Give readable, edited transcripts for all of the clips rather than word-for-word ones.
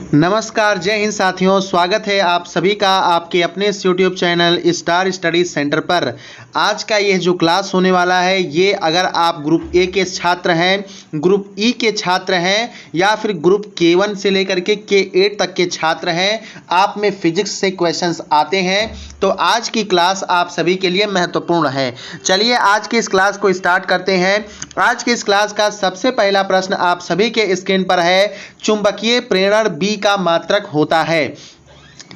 नमस्कार, जय हिंद साथियों। स्वागत है आप सभी का आपके अपने इस YouTube channel star study centre पर। आज का यह जो क्लास होने वाला है, ये अगर आप ग्रुप ए के छात्र हैं, ग्रुप ई के छात्र हैं या फिर ग्रुप K1 से लेकर के K8 तक के छात्र हैं, आप में फिजिक्स से क्वेश्चंस आते हैं, तो आज की क्लास आप सभी के लिए महत्वपूर्ण है। चलिए आज की इस क्लास को स्टार्ट करते हैं। आज की इस क्लास का सबसे पहला प्रश्न आप सभी के स्क्रीन पर है। चुंबकीय प्रेरण बी का मात्रक होता है।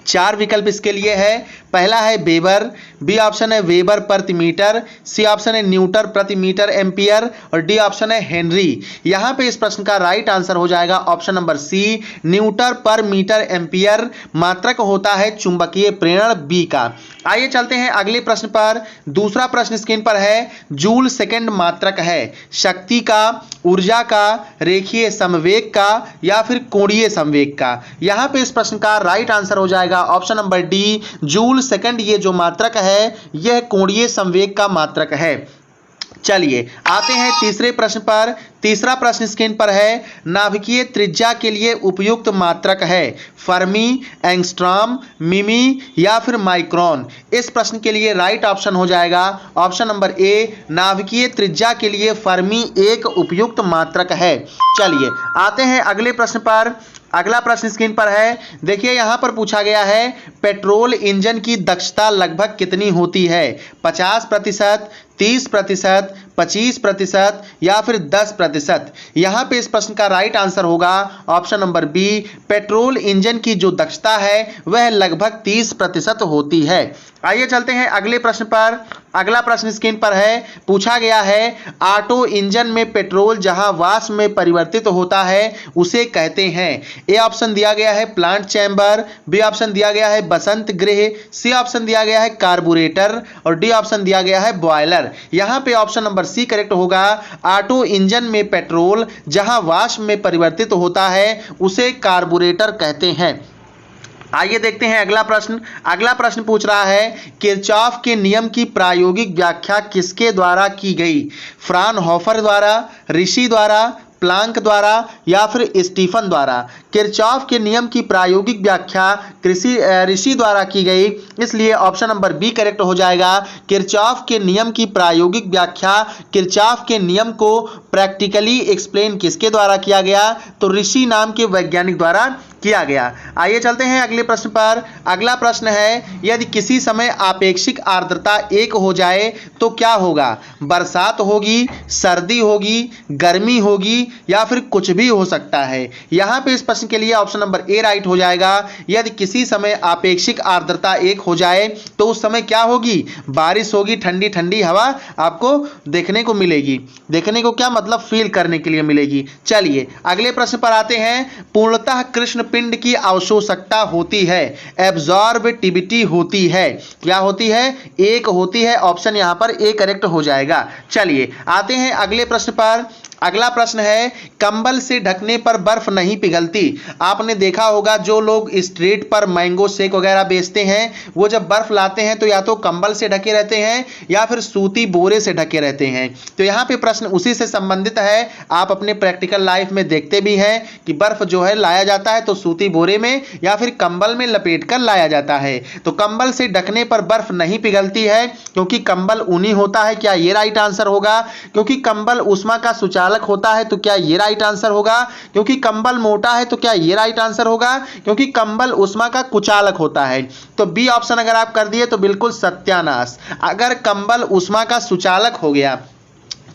4 विकल्प इसके लिए है। पहला है वेबर, बी ऑप्शन है वेबर प्रति मीटर, सी ऑप्शन है न्यूटन प्रति मीटर एम्पियर और डी ऑप्शन है हेनरी। यहाँ पे इस प्रश्न का राइट आंसर हो जाएगा ऑप्शन नंबर सी, न्यूटन पर मीटर एम्पियर मात्रक होता है चुंबकीय प्रेरण बी का। आइए चलते हैं अगले प्रश्न पर। दूसरा प्रश्न स्क्रीन पर है। जूल सेकंड मात्रक है शक्ति का, ऊर्जा का, रेखीय समवेग का या फिर कोणीय समवेग का। यहाँ पे इस प्रश्न का राइट आंसर हो जाएगा option number D, joule second. ये जो मात्रक है यह कोणीय संवेग का मात्रक है। चलिए आते हैं तीसरे प्रश्न पर। तीसरा प्रश्न स्क्रीन पर है। नाभिकीय त्रिज्या के लिए उपयुक्त मात्रक है फर्मी, एंगस्ट्रॉम, मिमी या फिर माइक्रोन। इस प्रश्न के लिए राइट ऑप्शन हो जाएगा ऑप्शन नंबर ए, नाभिकीय त्रिज्या के लिए फर्मी एक उपयुक्त मात्रक है। चलिए आते हैं अगले प्रश्न पर। अगला प्रश्न स्क्रीन पर है। देखिए यहां पर पूछा गया है पेट्रोल इंजन की दक्षता लगभग कितनी होती है, 50%, 30%, 25% या फिर 10%। यहां पे इस प्रश्न का राइट आंसर होगा option number B, petrol engine की जो दक्षता है वह लगभग 30% होती है। आइए चलते हैं अगले प्रश्न पर। अगला प्रश्न स्क्रीन पर है। पूछा गया है ऑटो इंजन में पेट्रोल जहां वाष्प में परिवर्तित होता है उसे कहते हैं। ए ऑप्शन दिया गया है प्लांट चैम्बर, बी ऑप्शन दिया गया है बसंत गृह, सी ऑप्शन दिया गया है कार्बोरेटर और डी ऑप्शन दिया गया है बॉयलर। यहां पे ऑप्शन नंबर सी करेक्ट होगा। ऑटो इंजन में पेट्रोल जहां वाष्प में परिवर्तित होता है उसे कार्बोरेटर कहते हैं। आइए देखते हैं अगला प्रश्न। अगला प्रश्न पूछ रहा है किरचॉफ के नियम की प्रायोगिक व्याख्या किसके द्वारा की गई, फ्राउनहोफर द्वारा, ऋषि द्वारा, प्लांक द्वारा या फिर स्टीफन द्वारा। किरचॉफ के नियम की प्रायोगिक व्याख्या ऋषि द्वारा की गई, इसलिए ऑप्शन नंबर बी करेक्ट हो जाएगा। किरचॉफ के नियम की प्रायोगिक व्याख्या, किरचॉफ के नियम को प्रैक्टिकली एक्सप्लेन किसके द्वारा किया गया, तो ऋषि नाम के वैज्ञानिक द्वारा किया गया। आइए चलते हैं अगले प्रश्न पर। अगला प्रश्न है यदि किसी समय आपेक्षिक आर्द्रता 1 हो जाए तो क्या होगा, बरसात होगी, सर्दी होगी, गर्मी होगी या फिर कुछ भी हो सकता है। यहाँ पे इस प्रश्न के लिए ऑप्शन नंबर ए राइट हो जाएगा। यदि किसी समय आपेक्षिक आर्द्रता 1 हो जाए तो उस समय क्या होगी, बारिश होगी, ठंडी ठंडी हवा आपको देखने को मिलेगी। देखने को क्या मतलब, फील करने के लिए मिलेगी। चलिए अगले प्रश्न पर आते हैं। पूर्णतः कृष्ण पिंड की अवशोषकता होती है, एब्जॉर्बिटिविटी होती है, क्या होती है, 1 होती है। ऑप्शन यहां पर ए करेक्ट हो जाएगा। चलिए आते हैं अगले प्रश्न पर। अगला प्रश्न है कंबल से ढकने पर बर्फ नहीं पिघलती। आपने देखा होगा जो लोग स्ट्रीट पर मैंगो शेक वगैरह बेचते हैं, वो जब बर्फ लाते हैं तो या तो कंबल से ढके रहते हैं या फिर सूती बोरे से ढके रहते हैं। तो यहाँ पे प्रश्न उसी से संबंधित है। आप अपने प्रैक्टिकल लाइफ में देखते भी हैं कि बर्फ जो है लाया जाता है तो सूती बोरे में या फिर कंबल में लपेट कर लाया जाता है। तो कंबल से ढकने पर बर्फ नहीं पिघलती है क्योंकि कंबल ऊनी होता है, क्या ये राइट आंसर होगा। क्योंकि कंबल ऊष्मा का सुचालक होता है तो क्या ये राइट आंसर होगा। क्योंकि कंबल मोटा है तो क्या ये राइट आंसर होगा। क्योंकि कंबल ऊष्मा का कुचालक होता है। तो बी ऑप्शन अगर आप कर दिए तो बिल्कुल सत्यानाश। अगर कंबल ऊष्मा का सुचालक हो गया,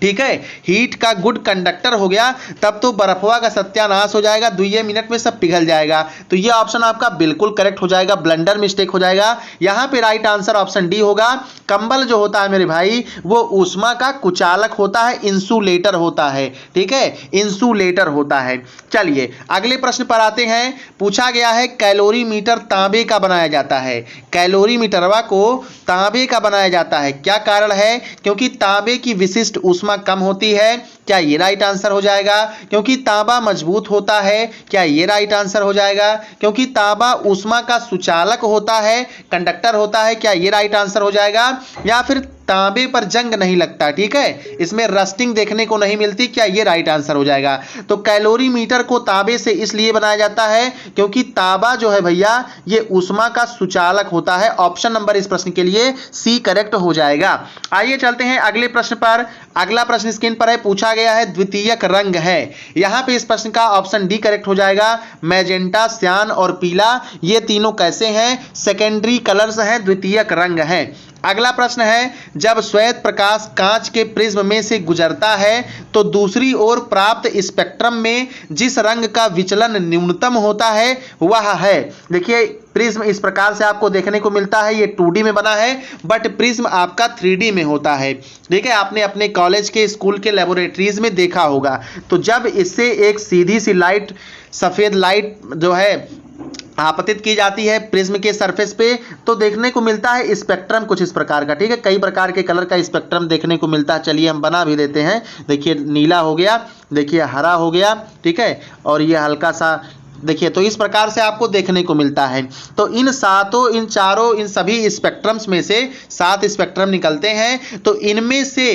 ठीक है, हीट का गुड कंडक्टर हो गया, तब तो बर्फवा का सत्यानाश हो जाएगा, 2 मिनट में सब पिघल जाएगा। तो ये ऑप्शन आपका बिल्कुल करेक्ट हो जाएगा, ब्लंडर मिस्टेक हो जाएगा। यहां पे राइट आंसर ऑप्शन डी होगा। कंबल जो होता है मेरे भाई वो ऊष्मा का कुचालक होता है, इंसुलेटर होता है, ठीक है, इंसुलेटर होता है। चलिए अगले प्रश्न पर आते हैं। पूछा गया है कैलोरीमीटर तांबे का बनाया जाता है। कैलोरीमीटरवा को तांबे का बनाया जाता है, क्या कारण है, क्योंकि तांबे की विशिष्ट ऊष्मा कम होती है, क्या ये राइट आंसर हो जाएगा। क्योंकि तांबा मजबूत होता है, क्या ये राइट आंसर हो जाएगा। क्योंकि तांबा ऊष्मा का सुचालक होता है, कंडक्टर होता है, क्या ये राइट आंसर हो जाएगा। या फिर तांबे पर जंग नहीं लगता, ठीक है, इसमें रस्टिंग देखने को नहीं मिलती। क्या ये राइट आंसर हो जाएगा? तो कैलोरीमीटर को तांबे से इसलिए बनाया जाता है क्योंकि तांबा जो है भैया ये ऊष्मा का सुचालक होता है। ऑप्शन नंबर इस प्रश्न के लिए सी करेक्ट हो जाएगा। आइए चलते हैं अगले प्रश्न पर। अगला प्रश्न स्क्रीन पर है, पूछा गया है द्वितीयक रंग है। यहां पे इस प्रश्न का ऑप्शन डी करेक्ट हो जाएगा। मैजेंटा, सियान और पीला ये तीनों कैसे हैं? सेकेंडरी कलर्स हैं, द्वितीयक रंग हैं। अगला प्रश्न है, जब श्वेत प्रकाश कांच के प्रिज्म में से गुजरता है तो दूसरी ओर प्राप्त स्पेक्ट्रम में जिस रंग का विचलन न्यूनतम होता है वह है। देखिए प्रिज्म इस प्रकार से आपको देखने को मिलता है, ये 2D में बना है बट प्रिज्म आपका 3D में होता है। ठीक है, आपने अपने कॉलेज के स्कूल के लेबोरेटरीज में देखा होगा। तो जब इससे एक सीधी सी लाइट, सफेद लाइट जो है आपतित की जाती है प्रिज्म के सरफेस पे तो देखने को मिलता है स्पेक्ट्रम कुछ इस प्रकार का। ठीक है, कई प्रकार के कलर का स्पेक्ट्रम देखने को मिलता है। चलिए हम बना भी देते हैं। देखिए नीला हो गया, देखिए हरा हो गया, ठीक है, और ये हल्का सा देखिए, तो इस प्रकार से आपको देखने को मिलता है। तो इन सातों, इन चारों, इन सभी स्पेक्ट्रम्स में से 7 स्पेक्ट्रम निकलते हैं। तो इनमें से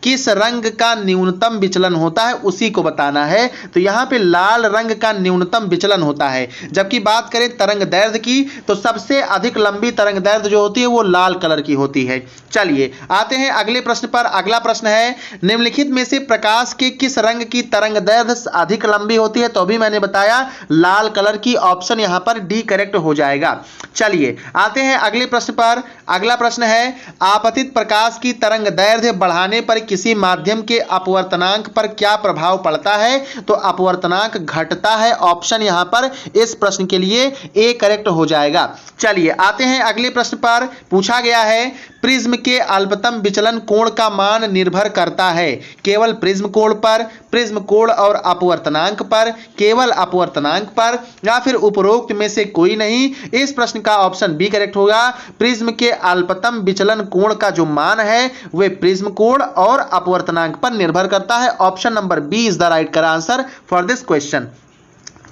किस रंग का न्यूनतम विचलन होता है उसी को बताना है। तो यहाँ पे लाल रंग का न्यूनतम विचलन होता है। जबकि बात करें तरंग दैर्ध्य की तो सबसे अधिक लंबी तरंग दैर्ध्य जो होती है वो लाल कलर की होती है। चलिए आते हैं अगले प्रश्न पर। अगला प्रश्न है, निम्नलिखित में से प्रकाश के किस रंग की तरंग दैर्ध्य अधिक लंबी होती है? तो अभी मैंने बताया लाल कलर की। ऑप्शन यहां पर डी करेक्ट हो जाएगा। चलिए आते हैं अगले प्रश्न पर। अगला प्रश्न है, आपतित प्रकाश की तरंग दैर्ध्य बढ़ाने पर किसी माध्यम के अपवर्तनांक पर क्या प्रभाव पड़ता है? तो अपवर्तनांक घटता है। ऑप्शन यहां पर इस प्रश्न के लिए ए करेक्ट हो जाएगा। चलिए आते हैं अगले प्रश्न पर। पूछा गया है, प्रिज्म के अल्पतम विचलन कोण का मान निर्भर करता है केवल प्रिज्म कोण पर, प्रिज्म कोण और अपवर्तनांक पर, केवल अपवर्तनांक पर, या फिर उपरोक्त में से कोई नहीं। इस प्रश्न का ऑप्शन बी करेक्ट होगा। प्रिज्म के अल्पतम विचलन कोण का जो मान है वह प्रिज्म कोण और अपवर्तनांक पर निर्भर करता है। Option number B is the right answer for this question.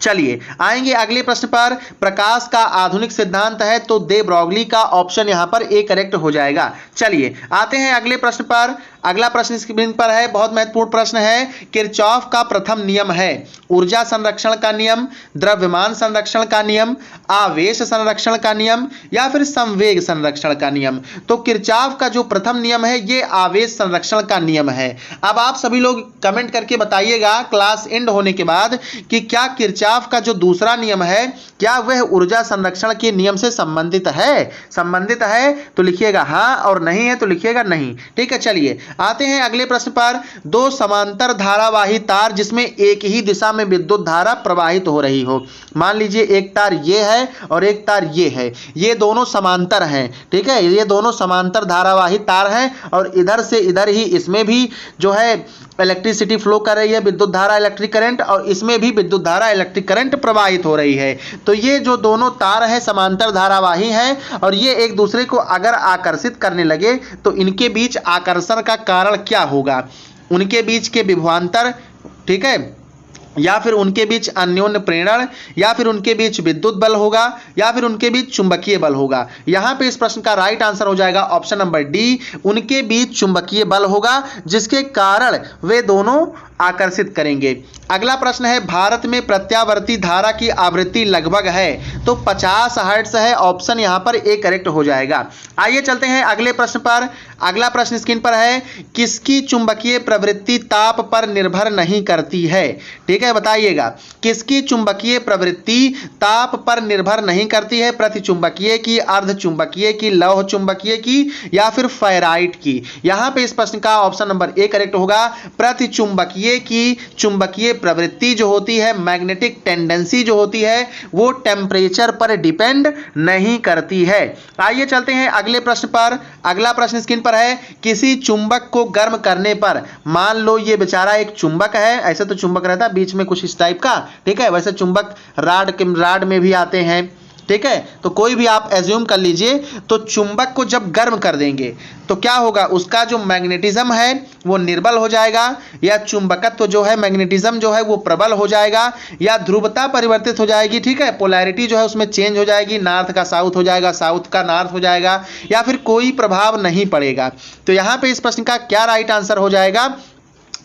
चलिए आएंगे अगले प्रश्न पर। प्रकाश का आधुनिक सिद्धांत है तो दे ब्रॉगली का ऑप्शन यहां पर ए करेक्ट हो जाएगा। चलिए आते हैं अगले प्रश्न पर। अगला प्रश्न स्क्रीन पर है, बहुत महत्वपूर्ण प्रश्न है। किरचॉफ का प्रथम नियम है ऊर्जा संरक्षण का नियम, द्रव्यमान संरक्षण का नियम, आवेश संरक्षण का नियम, या फिर संवेग संरक्षण का नियम। तो किरचॉफ का जो प्रथम नियम है ये आवेश संरक्षण का नियम है। अब आप सभी लोग कमेंट करके बताइएगा क्लास एंड होने के बाद कि क्या किरचॉफ का जो दूसरा नियम है क्या वह ऊर्जा संरक्षण के नियम से संबंधित है? संबंधित है तो लिखिएगा हाँ, और नहीं है तो लिखिएगा नहीं। ठीक है, चलिए आते हैं अगले प्रश्न पर। दो समांतर धारावाही तार जिसमें एक ही दिशा में विद्युत धारा प्रवाहित हो रही हो। मान लीजिए एक तार ये है और एक तार ये है, ये दोनों समांतर हैं। ठीक है, ये दोनों समांतर धारावाही तार हैं और इधर से इधर ही इसमें भी जो है इलेक्ट्रिसिटी फ्लो कर रही है, विद्युत धारा इलेक्ट्रिक करंट, और इसमें भी विद्युत धारा इलेक्ट्रिक करंट प्रवाहित हो रही है। तो ये जो दोनों तार हैं समांतर धारावाही हैं और ये एक दूसरे को अगर आकर्षित करने लगे तो इनके बीच आकर्षण का कारण क्या होगा? उनके बीच के विभवांतर, ठीक है, या फिर उनके बीच अन्योन्य प्रेरण, या फिर उनके बीच विद्युत बल होगा, या फिर उनके बीच चुंबकीय बल होगा। यहां पे इस प्रश्न का राइट आंसर हो जाएगा ऑप्शन नंबर डी, उनके बीच चुंबकीय बल होगा जिसके कारण वे दोनों आकर्षित करेंगे। अगला प्रश्न है, भारत में प्रत्यावर्ती धारा की आवृत्ति लगभग है तो 50 हर्ट्ज है। ऑप्शन यहां पर ए करेक्ट हो जाएगा। आइए चलते हैं अगले प्रश्न पर। अगला प्रश्न स्क्रीन पर है, किसकी चुंबकीय प्रवृत्ति ताप पर निर्भर नहीं करती है? ठीक है, बताइएगा किसकी चुंबकीय प्रवृत्ति ताप पर निर्भर नहीं करती है? प्रतिचुंबकीय की, अर्धचुंबकीय की, लौह चुंबकीय की, या फिर फेराइट की? यहां पे इस प्रश्न का ऑप्शन नंबर ए करेक्ट होगा। प्रतिचुंबकीय की चुंबकीय प्रवृत्ति जो होती है, मैग्नेटिक टेंडेंसी जो होती है, वो टेम्परेचर पर डिपेंड नहीं करती है। आइए चलते हैं अगले प्रश्न पर। अगला प्रश्न स्क्रीन पर है, किसी चुंबक को गर्म करने पर, मान लो ये बेचारा एक चुंबक है, ऐसे तो चुंबक रहता है बीच में कुछ इस टाइप का, ठीक है, वैसे चुंबक राड में भी आते हैं, ठीक है, तो कोई भी आप एज्यूम कर लीजिए। तो चुंबक को जब गर्म कर देंगे तो क्या होगा, उसका जो मैग्नेटिज्म है वो निर्बल हो जाएगा, या चुंबकत्व जो है मैग्नेटिज्म जो है वो प्रबल हो जाएगा, या ध्रुवता परिवर्तित हो जाएगी। ठीक है, पोलैरिटी जो है उसमें चेंज हो जाएगी, नॉर्थ का साउथ हो जाएगा, साउथ का नॉर्थ हो जाएगा, या फिर कोई प्रभाव नहीं पड़ेगा। तो यहाँ पे इस प्रश्न का क्या राइट आंसर हो जाएगा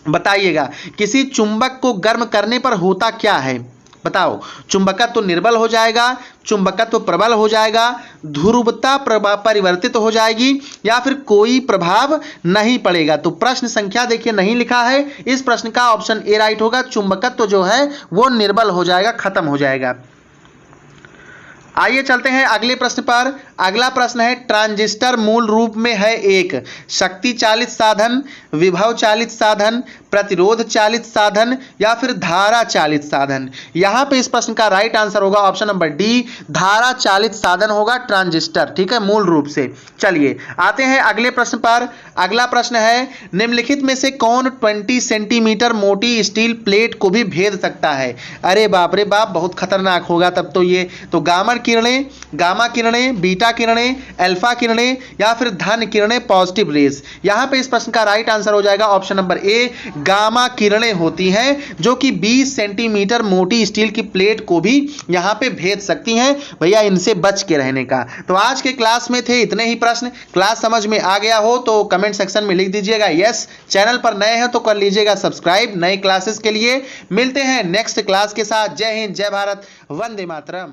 बताइएगा। किसी चुंबक को गर्म करने पर होता क्या है, बताओ। चुंबकत्व तो निर्बल हो जाएगा, चुंबकत्व तो प्रबल हो जाएगा, ध्रुवता परिवर्तित हो जाएगी, या फिर कोई प्रभाव नहीं पड़ेगा। तो प्रश्न संख्या देखिए नहीं लिखा है, इस प्रश्न का ऑप्शन ए राइट होगा। चुंबकत्व तो जो है वो निर्बल हो जाएगा, खत्म हो जाएगा। आइए चलते हैं अगले प्रश्न पर। अगला प्रश्न है, ट्रांजिस्टर मूल रूप में है एक शक्ति चालित साधन, विभव चालित साधन, प्रतिरोध चालित साधन, या फिर धारा चालित साधन। यहां पे इस प्रश्न का राइट आंसर होगा ऑप्शन नंबर डी, धारा चालित साधन होगा ट्रांजिस्टर। ठीक है, मूल रूप से। चलिए आते हैं अगले प्रश्न पर। अगला प्रश्न है, निम्नलिखित में से कौन 20 सेंटीमीटर मोटी स्टील प्लेट को भी भेद सकता है। अरे बाप रे बाप, बहुत खतरनाक होगा तब तो ये। तो गामा किरणें, बीटा किरणें, अल्फा किरणें, या फिर धन किरणें, पॉजिटिव रेज। यहां पे इस प्रश्न का राइट आंसर हो जाएगा ऑप्शन नंबर ए, गामा किरणें होती हैं जो कि 20 सेंटीमीटर मोटी स्टील की प्लेट को भी यहां पे भेद सकती हैं। भैया इनसे बच के रहने का। तो आज के क्लास में थे इतने ही प्रश्न। क्लास समझ में आ गया हो तो कमेंट सेक्शन में लिख दीजिएगा यस। चैनल पर नए हैं तो कर लीजिएगा सब्सक्राइब नए क्लासेस के लिए। मिलते हैं नेक्स्ट क्लास के साथ। जय हिंद, जय भारत, वंदे मातरम।